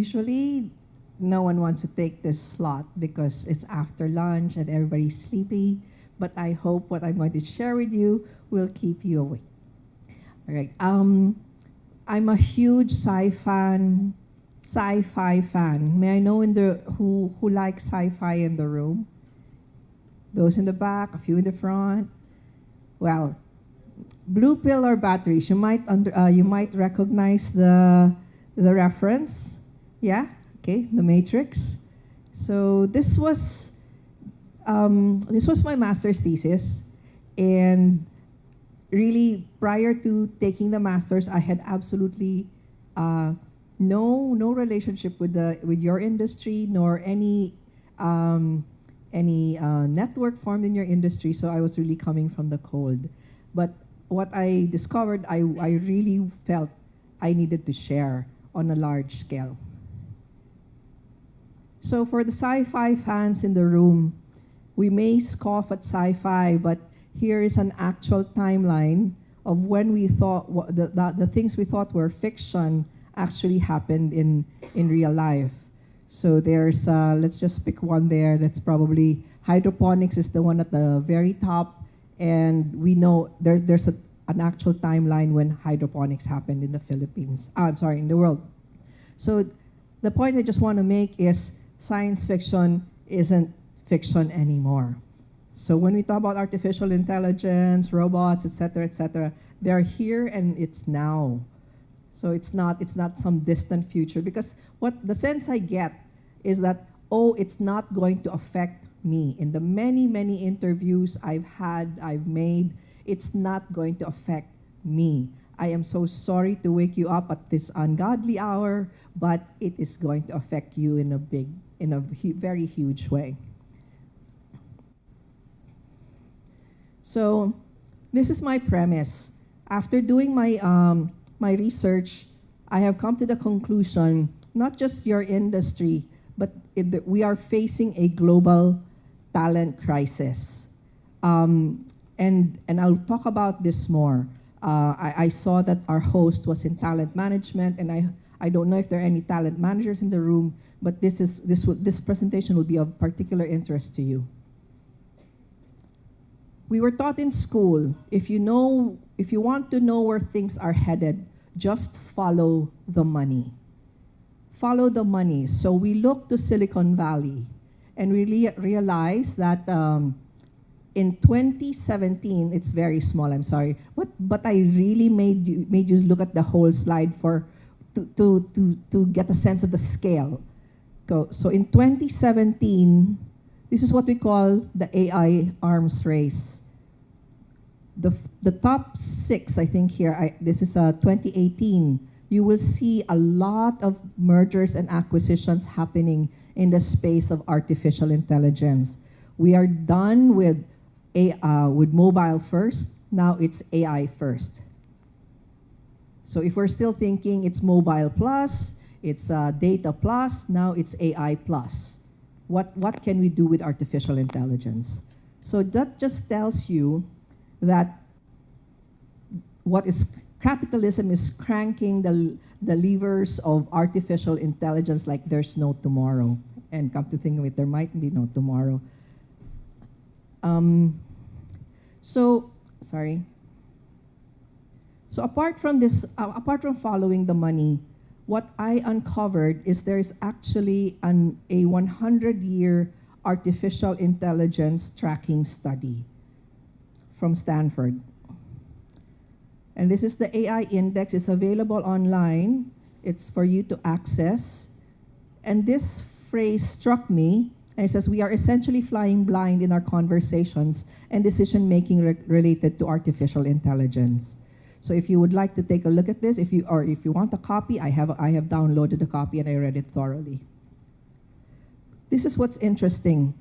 Usually, no one wants to take this slot because it's after lunch and everybody's sleepy. But I hope what I'm going to share with you will keep you awake. All right. I'm a huge sci-fi fan. May I know who likes sci-fi in the room? Those in the back, a few in the front. Well, blue pill or batteries. You might recognize the reference. Yeah. Okay. The Matrix. So this was my master's thesis, and really prior to taking the master's, I had absolutely no relationship with your industry nor any network formed in your industry. So I was really coming from the cold. But what I discovered, I really felt I needed to share on a large scale. So for the sci-fi fans in the room, we may scoff at sci-fi, but here is an actual timeline of when we thought the things we thought were fiction actually happened in real life. So there's, let's just pick one there. That's probably hydroponics is the one at the very top. And we know there's an actual timeline when hydroponics happened in the Philippines. I'm sorry, in the world. So the point I just want to make is science fiction isn't fiction anymore. So when we talk about artificial intelligence, robots, etc., they're here and it's now. So it's not some distant future, because what the sense I get is that, oh, it's not going to affect me. In the many interviews I've made, it's not going to affect me. I am so sorry to wake you up at this ungodly hour, but it is going to affect you in a very huge way. So this is my premise. After doing my research, I have come to the conclusion, not just your industry, but we are facing a global talent crisis. And I'll talk about this more. I saw that our host was in talent management, and I don't know if there are any talent managers in the room, but this presentation will be of particular interest to you. We were taught in school, if you want to know where things are headed, just follow the money. Follow the money. So we look to Silicon Valley, and we realize that in 2017, it's very small, I'm sorry, but I really made you look at the whole slide to get a sense of the scale. So in 2017, this is what we call the AI arms race. The top 6, I think here, this is 2018, you will see a lot of mergers and acquisitions happening in the space of artificial intelligence. We are done with mobile first, now it's AI first. So if we're still thinking it's mobile plus, it's data plus, now it's AI plus. What can we do with artificial intelligence? So that just tells you that capitalism is cranking the levers of artificial intelligence like there's no tomorrow. And come to think of it, there might be no tomorrow. So apart from following the money, what I uncovered is there's actually a 100-year artificial intelligence tracking study from Stanford. And this is the AI index. It's available online. It's for you to access. And this phrase struck me, and it says, we are essentially flying blind in our conversations and decision-making related to artificial intelligence. So if you would like to take a look at this, if you want a copy, I have downloaded a copy and I read it thoroughly. This is what's interesting.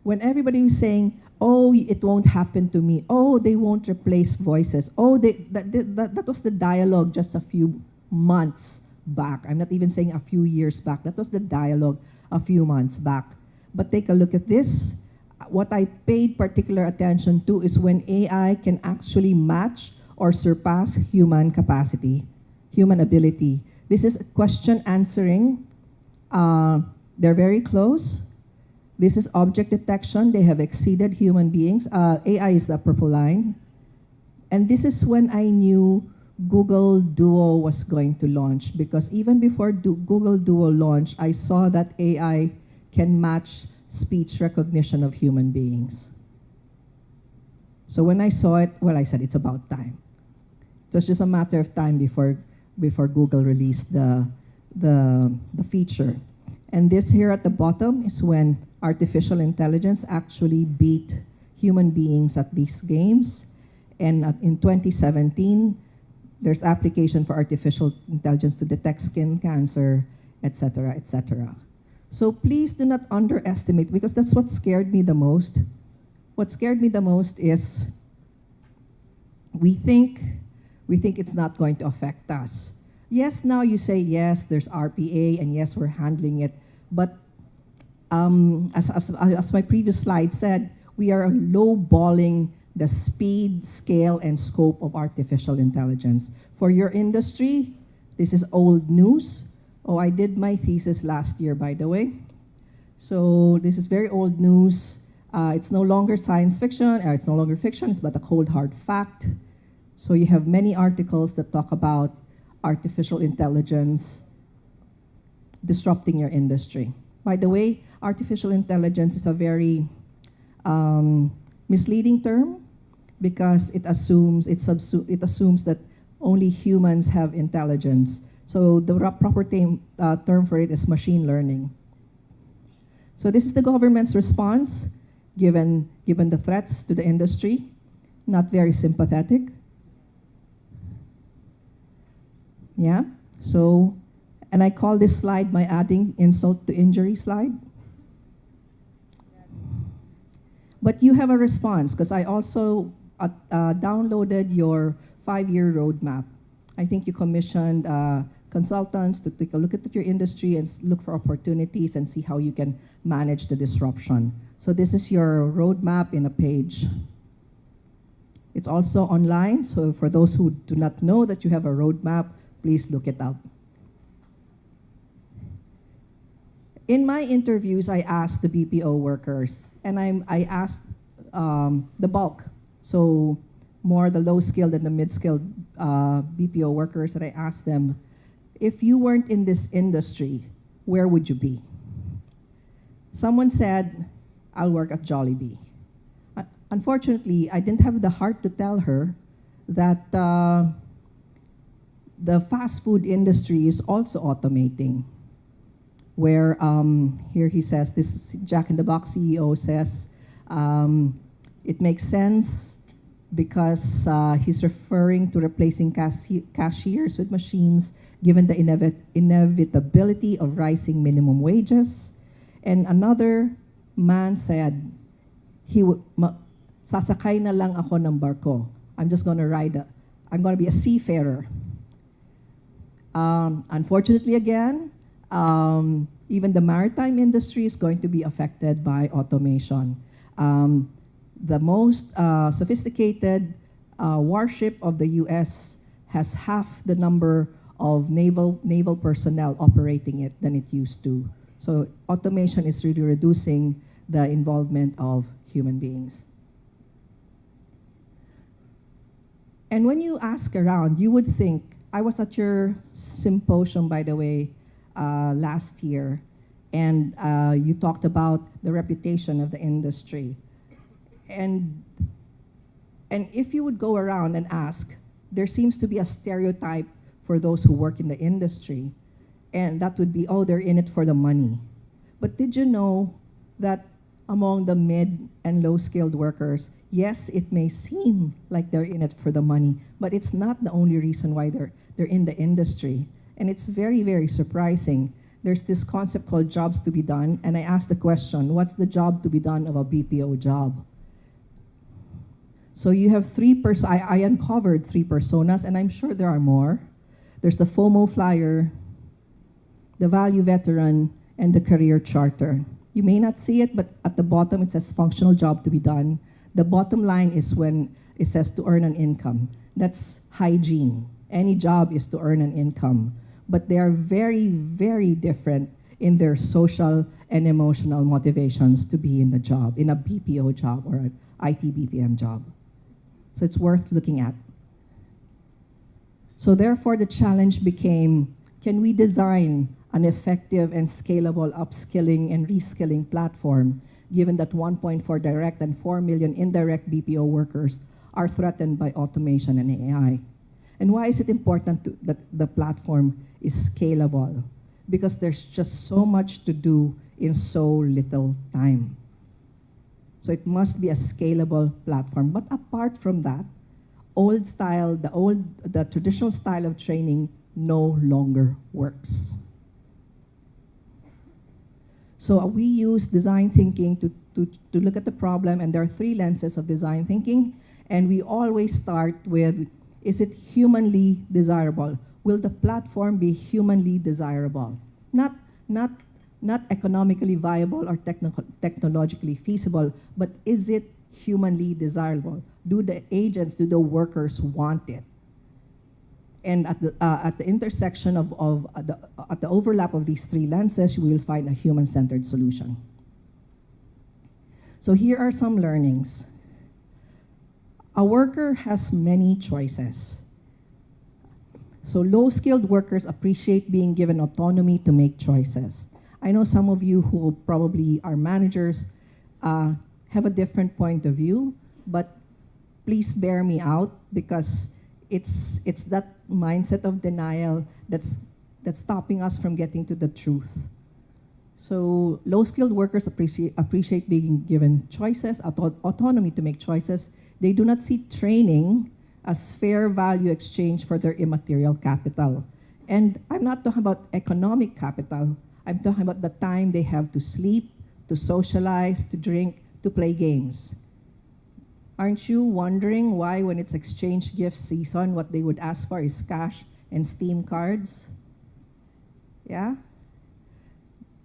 When everybody was saying, oh, it won't happen to me. Oh, they won't replace voices. Oh, that was the dialogue just a few months back. I'm not even saying a few years back. That was the dialogue a few months back. But take a look at this. What I paid particular attention to is when AI can actually match or surpass human capacity, human ability. This is question answering. They're very close. This is object detection. They have exceeded human beings. AI is the purple line. And this is when I knew Google Duo was going to launch, because even before Google Duo launched, I saw that AI can match speech recognition of human beings. So when I saw it, well, I said it's about time. It was just a matter of time before Google released the feature. And this here at the bottom is when artificial intelligence actually beat human beings at these games. And in 2017, there's application for artificial intelligence to detect skin cancer, et cetera, et cetera. So please do not underestimate, because that's what scared me the most. What scared me the most is we think it's not going to affect us. Yes, now you say, yes, there's RPA, and yes, we're handling it. But as my previous slide said, we are lowballing the speed, scale, and scope of artificial intelligence. For your industry, this is old news. Oh, I did my thesis last year, by the way. So this is very old news. It's no longer science fiction, it's no longer fiction, it's but a cold hard fact. So you have many articles that talk about artificial intelligence disrupting your industry. By the way, artificial intelligence is a very misleading term, because it assumes that only humans have intelligence. So the proper term for it is machine learning. So this is the government's response, given the threats to the industry. Not very sympathetic. Yeah. So, and I call this slide my adding insult to injury slide. But you have a response, because I also downloaded your 5-year roadmap. I think you commissioned consultants to take a look at your industry and look for opportunities and see how you can manage the disruption. So this is your roadmap in a page. It's also online, so for those who do not know that you have a roadmap, please look it up. In my interviews, I asked the BPO workers, and I asked the bulk, so more the low-skilled and the mid-skilled BPO workers, and I asked them, if you weren't in this industry, where would you be? Someone said, I'll work at Jollibee. Unfortunately, I didn't have the heart to tell her that the fast food industry is also automating, where here he says, this Jack in the Box CEO says, it makes sense because he's referring to replacing cashiers with machines given the inevitability of rising minimum wages. And another man said, sasakay na lang ako ng barko. I'm just gonna I'm gonna be a seafarer. Unfortunately again, even the maritime industry is going to be affected by automation. The most sophisticated warship of the US has half the number of naval personnel operating it than it used to. So automation is really reducing the involvement of human beings. And when you ask around, you would think, I was at your symposium, by the way, last year, and you talked about the reputation of the industry. And if you would go around and ask, there seems to be a stereotype for those who work in the industry, and that would be, oh, they're in it for the money. But did you know that among the mid and low-skilled workers, yes, it may seem like they're in it for the money, but it's not the only reason why they're in the industry. And it's very, very surprising. There's this concept called jobs to be done, and I asked the question, what's the job to be done of a BPO job? So you have I uncovered 3 personas, and I'm sure there are more. There's the FOMO flyer, the value veteran, and the career charter. You may not see it, but at the bottom it says functional job to be done. The bottom line is when it says to earn an income. That's hygiene. Any job is to earn an income. but they are very, very different in their social and emotional motivations to be in the job, in a BPO job or an IT-BPM job. So it's worth looking at. So therefore, the challenge became, can we design an effective and scalable upskilling and reskilling platform, given that 1.4 direct and 4 million indirect BPO workers are threatened by automation and AI? And why is it important that the platform is scalable? Because there's just so much to do in so little time. So it must be a scalable platform. But apart from that, the traditional style of training no longer works. So we use design thinking to look at the problem, and there are 3 lenses of design thinking, and we always start with, is it humanly desirable? Will the platform be humanly desirable? Not economically viable or technologically feasible, but is it humanly desirable? Do the agents, do the workers want it? And at the intersection at the overlap of these 3 lenses, you will find a human-centered solution. So here are some learnings. A worker has many choices. So low-skilled workers appreciate being given autonomy to make choices. I know some of you who probably are managers have a different point of view, but please bear me out, because it's that mindset of denial that's stopping us from getting to the truth. So low-skilled workers appreciate being given choices, autonomy to make choices. They do not see training as fair value exchange for their immaterial capital. And I'm not talking about economic capital. I'm talking about the time they have to sleep, to socialize, to drink, to play games. Aren't you wondering why, when it's exchange gift season, what they would ask for is cash and Steam cards? Yeah?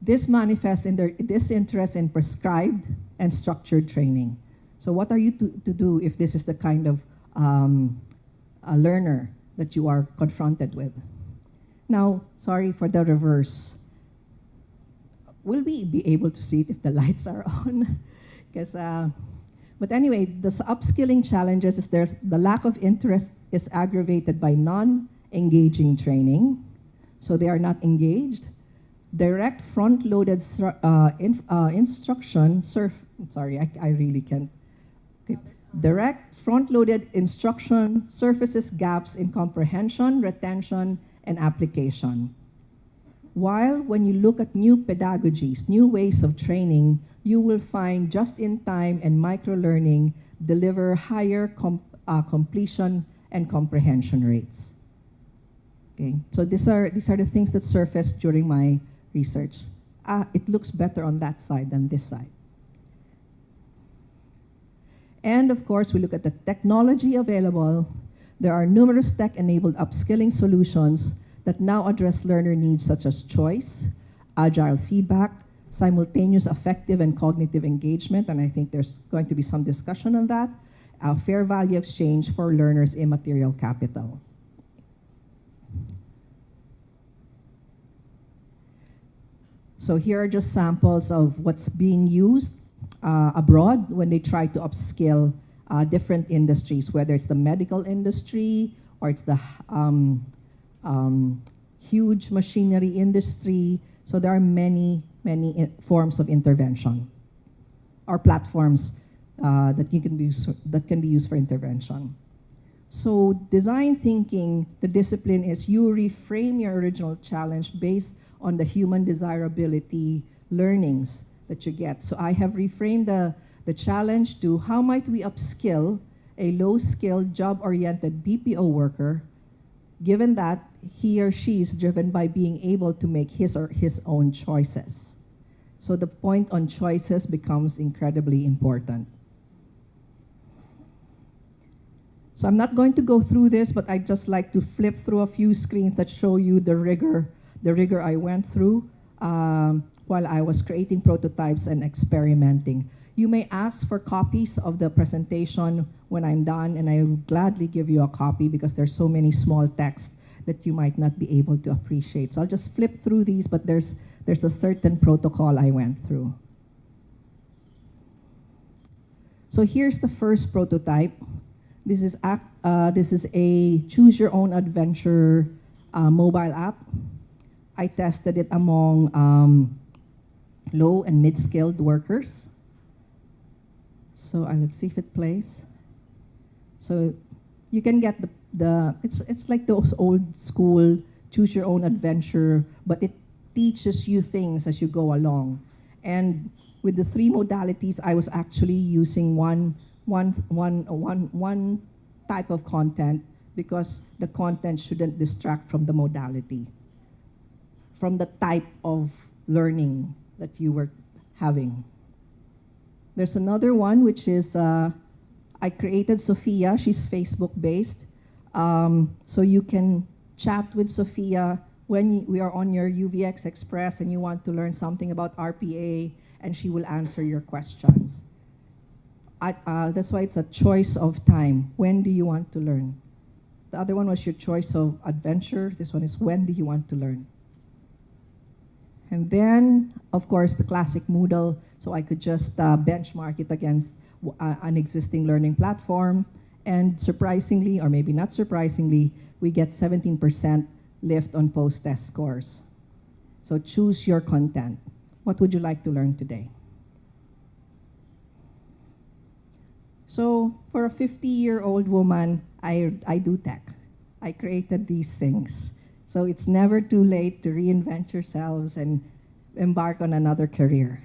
This manifests in their disinterest in prescribed and structured training. So what are you to do if this is the kind of a learner that you are confronted with? Now, sorry for the reverse. Will we be able to see it if the lights are on? But anyway, the upskilling challenges is the lack of interest is aggravated by non-engaging training. So they are not engaged. Direct front-loaded instruction, I really can't. Okay. Direct front-loaded instruction surfaces gaps in comprehension, retention, and application. While when you look at new pedagogies, new ways of training, you will find just-in-time and micro-learning deliver higher completion and comprehension rates. Okay, so these are the things that surfaced during my research. It looks better on that side than this side. And of course, we look at the technology available. There are numerous tech-enabled upskilling solutions that now address learner needs such as choice, agile feedback, simultaneous affective and cognitive engagement, and I think there's going to be some discussion on that, fair value exchange for learners' immaterial capital. So here are just samples of what's being used abroad when they try to upskill different industries, whether it's the medical industry or it's the huge machinery industry. So there are many forms of intervention or platforms that can be used for intervention. So design thinking, the discipline is you reframe your original challenge based on the human desirability learnings that you get. So I have reframed the challenge to how might we upskill a low-skilled, job-oriented BPO worker, given that he or she is driven by being able to make his or his own choices. So the point on choices becomes incredibly important. So I'm not going to go through this, but I'd just like to flip through a few screens that show you the rigor I went through while I was creating prototypes and experimenting. You may ask for copies of the presentation when I'm done, and I will gladly give you a copy because there's so many small text that you might not be able to appreciate. So I'll just flip through these, but there's a certain protocol I went through. So here's the first prototype. This is a choose your own adventure mobile app. I tested it among low and mid-skilled workers. So let's see if it plays. So you can get it's like those old school choose your own adventure, but it teaches you things as you go along. And with the 3 modalities, I was actually using one type of content because the content shouldn't distract from the modality, from the type of learning that you were having. There's another one, which is I created Sophia. She's Facebook-based. So you can chat with Sophia when we are on your UVX Express and you want to learn something about RPA, and she will answer your questions. That's why it's a choice of time. When do you want to learn? The other one was your choice of adventure. This one is when do you want to learn? And then, of course, the classic Moodle, so I could just benchmark it against an existing learning platform. And surprisingly, or maybe not surprisingly, we get 17% lift on post-test scores. So choose your content. What would you like to learn today? So for a 50-year-old woman, I do tech. I created these things. So it's never too late to reinvent yourselves and embark on another career.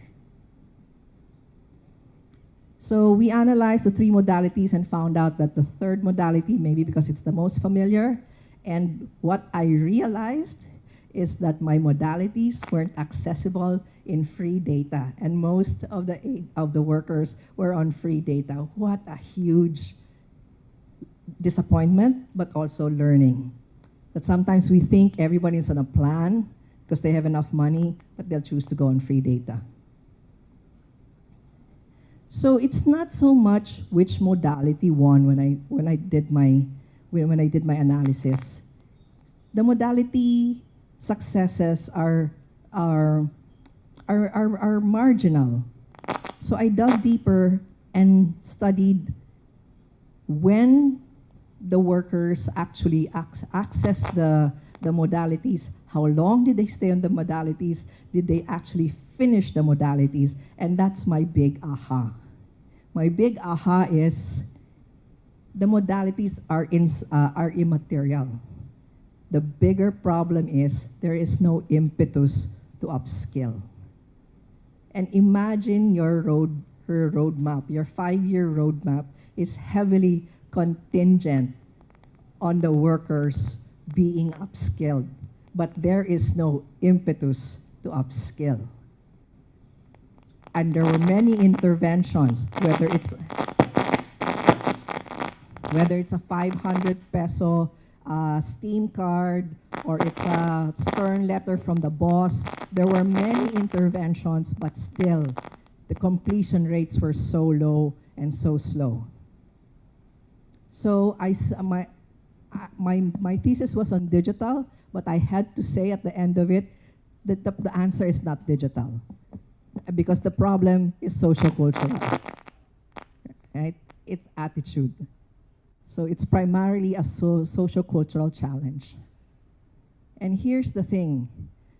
So we analyzed the 3 modalities and found out that the 3rd modality, maybe because it's the most familiar, and what I realized is that my modalities weren't accessible in free data, and most of the workers were on free data. What a huge disappointment, but also learning. That sometimes we think everybody's on a plan because they have enough money, but they'll choose to go on free data. So it's not so much which modality won when I did my analysis. The modality successes are marginal. So I dug deeper and studied when the workers actually access the modalities, how long did they stay on the modalities, did they actually finish the modalities, and that's my big aha. My big aha is the modalities are immaterial. The bigger problem is there is no impetus to upskill. And imagine your roadmap, your 5-year roadmap is heavily contingent on the workers being upskilled, but there is no impetus to upskill. And there were many interventions, whether it's a 500 peso Steam card, or it's a stern letter from the boss. There were many interventions, but still, the completion rates were so low and so slow. So my thesis was on digital, but I had to say at the end of it that the answer is not digital, because the problem is social cultural, right? It's attitude. So it's primarily a socio-cultural challenge. And here's the thing.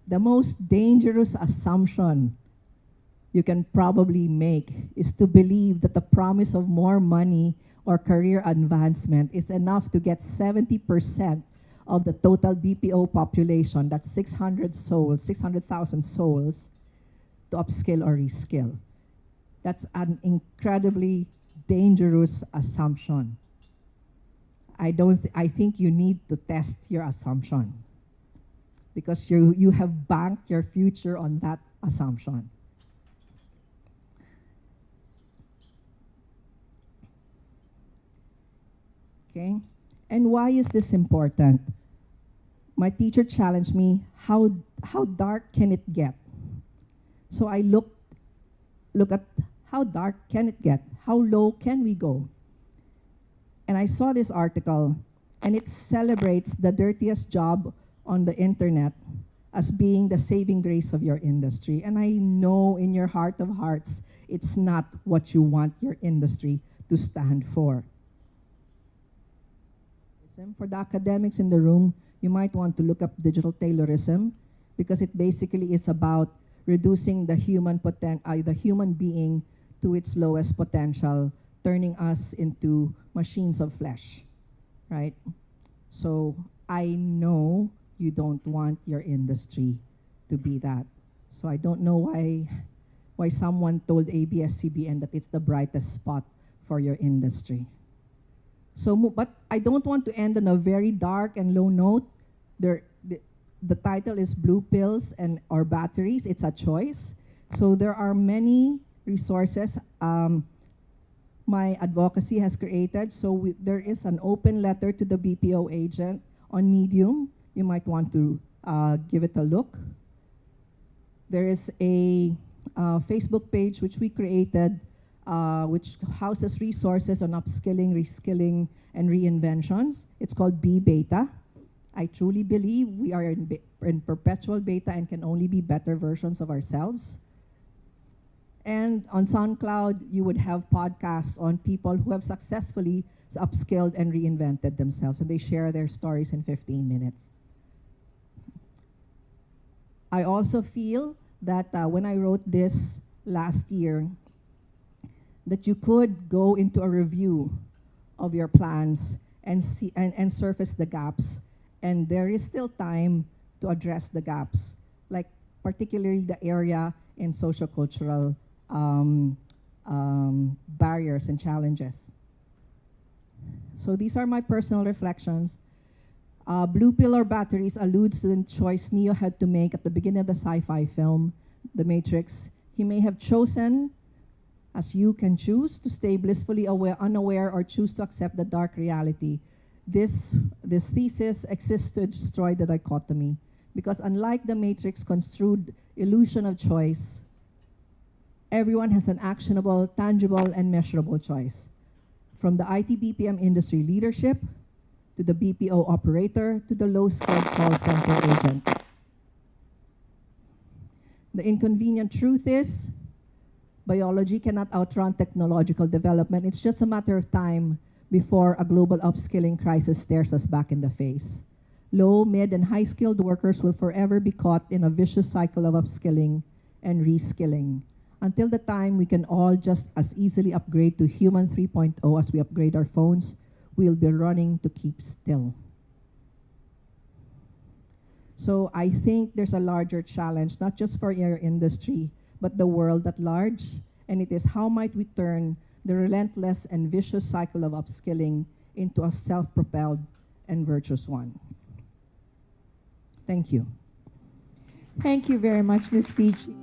The most dangerous assumption you can probably make is to believe that the promise of more money or career advancement is enough to get 70% of the total BPO population, that's 600,000 souls, to upskill or reskill. That's an incredibly dangerous assumption. I think you need to test your assumption, because you have banked your future on that assumption. Okay? And why is this important? My teacher challenged me, how dark can it get? So I look at how dark can it get? How low can we go? And I saw this article, And it celebrates the dirtiest job on the internet as being the saving grace of your industry. And I know in your heart of hearts, it's not what you want your industry to stand for. For the academics in the room, you might want to look up digital Taylorism, because it basically is about reducing the human being to its lowest potential, turning us into machines of flesh, right? So I know you don't want your industry to be that. So I don't know why someone told ABS-CBN that it's the brightest spot for your industry. So, but I don't want to end on a very dark and low note. The title is Blue Pills and or Batteries. It's a choice. So there are many resources my advocacy has created. So there is an open letter to the BPO agent on Medium. You might want to give it a look. There is a Facebook page which we created which houses resources on upskilling, reskilling, and reinventions. It's called B-Beta. I truly believe we are in perpetual beta and can only be better versions of ourselves. And on SoundCloud, you would have podcasts on people who have successfully upskilled and reinvented themselves, and they share their stories in 15 minutes. I also feel that when I wrote this last year, that you could go into a review of your plans and see and surface the gaps. And there is still time to address the gaps, like particularly the area in sociocultural barriers and challenges. So these are my personal reflections. Blue pill or batteries alludes to the choice Neo had to make at the beginning of the sci-fi film, The Matrix. He may have chosen, as you can choose, to stay blissfully unaware or choose to accept the dark reality. This thesis exists to destroy the dichotomy, because unlike the Matrix construed illusion of choice, everyone has an actionable, tangible, and measurable choice. From the IT-BPM industry leadership, to the BPO operator, to the low-skilled call center agent. The inconvenient truth is, biology cannot outrun technological development. It's just a matter of time before a global upskilling crisis stares us back in the face. Low, mid, and high-skilled workers will forever be caught in a vicious cycle of upskilling and reskilling. Until the time we can all just as easily upgrade to Human 3.0 as we upgrade our phones, we'll be running to keep still. So I think there's a larger challenge, not just for your industry, but the world at large, and it is how might we turn the relentless and vicious cycle of upskilling into a self-propelled and virtuous one. Thank you. Thank you very much, Ms. Peachy.